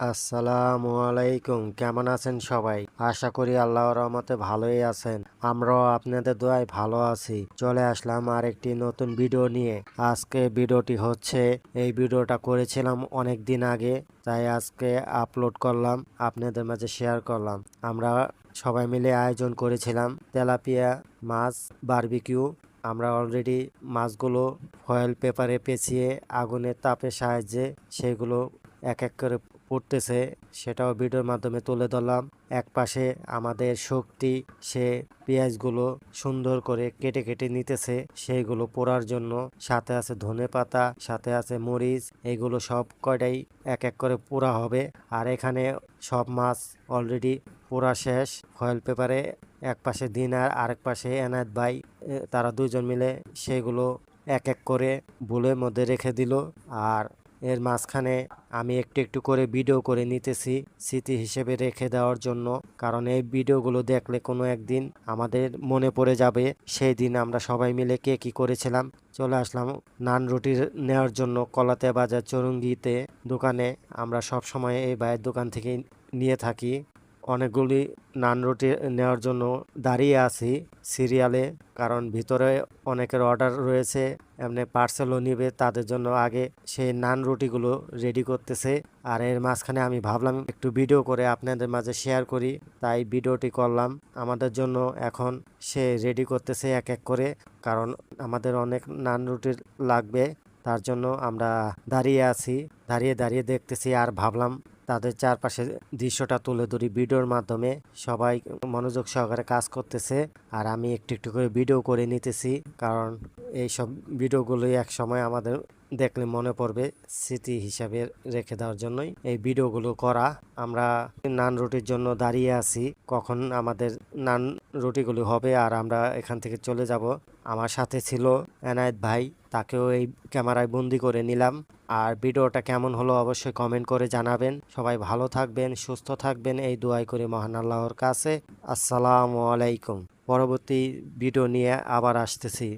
আসসালামু আলাইকুম। কেমন আছেন সবাই? আশা করি আল্লাহর রহমতে ভালোই আছেন। আমরাও আপনাদের দোয়ায় ভালো আছি। চলে আসলাম আরেকটি নতুন ভিডিও নিয়ে। আজকে ভিডিওটি হচ্ছে, এই ভিডিওটা করেছিলাম অনেক দিন আগে, তাই আজকে আপলোড করলাম, আপনাদের মাঝে শেয়ার করলাম। আমরা সবাই মিলে আয়োজন করেছিলাম তেলাপিয়া মাছ বারবিকিউ। আমরা অলরেডি মাছগুলো ফয়েল পেপারে পেঁচিয়ে আগুনের তাপের সাহায্যে সেগুলো এক এক করে পড়তেছে, সেটাও ভিডিওর মাধ্যমে তুলে ধরলাম। এক পাশে আমাদের শক্তি, সে পেঁয়াজগুলো সুন্দর করে কেটে কেটে নিতেছে সেইগুলো পোড়ার জন্য। সাথে আছে ধনেপাতা, সাথে আছে মরিচ, এগুলো সব কয়টাই এক এক করে পোড়া হবে। আর এখানে সব মাছ অলরেডি পোড়া শেষ ফয়েল পেপারে। এক পাশে দিন আর আরেক পাশে এনায়েত ভাই, তারা দুজন মিলে সেগুলো এক এক করে বুলের মধ্যে রেখে দিল। আর এর মাঝখানে আমি একটু একটু করে ভিডিও করে নিতেছি স্মৃতি হিসেবে রেখে দেওয়ার জন্য, কারণ এই ভিডিওগুলো দেখলে কোনো একদিন আমাদের মনে পড়ে যাবে সেই দিন আমরা সবাই মিলে কে কি করেছিলাম। চলে আসলাম নান রুটি নেওয়ার জন্য কলাতে বাজার চৌরঙ্গিতে দোকানে। আমরা সব সময় এই ভাইয়ের দোকান থেকে নিয়ে থাকি। অনেকগুলি নান রুটি নেওয়ার জন্য দাঁড়িয়ে আছি সিরিয়ালে, কারণ ভিতরে অনেকের অর্ডার রয়েছে, এমনি পার্সেলও নিবে, তাদের জন্য আগে সেই নান রুটিগুলো রেডি করতেছে। আর এর মাঝখানে আমি ভাবলাম একটু ভিডিও করে আপনাদের মাঝে শেয়ার করি, তাই ভিডিওটি করলাম। আমাদের জন্য এখন সে রেডি করতেছে এক এক করে, কারণ আমাদের অনেক নান রুটি লাগবে, তার জন্য আমরা দাঁড়িয়ে আছি। দাঁড়িয়ে দাঁড়িয়ে দেখতেছি আর ভাবলাম তাদের চারপাশে দৃশ্যটা তুলে ধরি ভিডিওর মাধ্যমে। সবাই মনোযোগ সহকারে কাজ করতেছে আর আমি একটু একটু করে ভিডিও করে নিতেছি, কারণ এইসব ভিডিওগুলোই এক সময় আমাদের দেখলে মনে পড়বে, স্মৃতি হিসাবে রেখে দেওয়ার জন্যই এই ভিডিওগুলো করা। আমরা নান রুটির জন্য দাঁড়িয়ে আছি, কখন আমাদের নান রুটিগুলো হবে আর আমরা এখান থেকে চলে যাব। আমার সাথে ছিল এনায়েত ভাই, তাকেও এই ক্যামেরায় বন্দি করে নিলাম। আর ভিডিওটা কেমন হলো অবশ্যই কমেন্ট করে জানাবেন। সবাই ভালো থাকবেন, সুস্থ থাকবেন, এই দোয়াই করি মহান আল্লাহর কাছে। আসসালামু আলাইকুম। পরবর্তী ভিডিও নিয়ে আবার আসতেছি।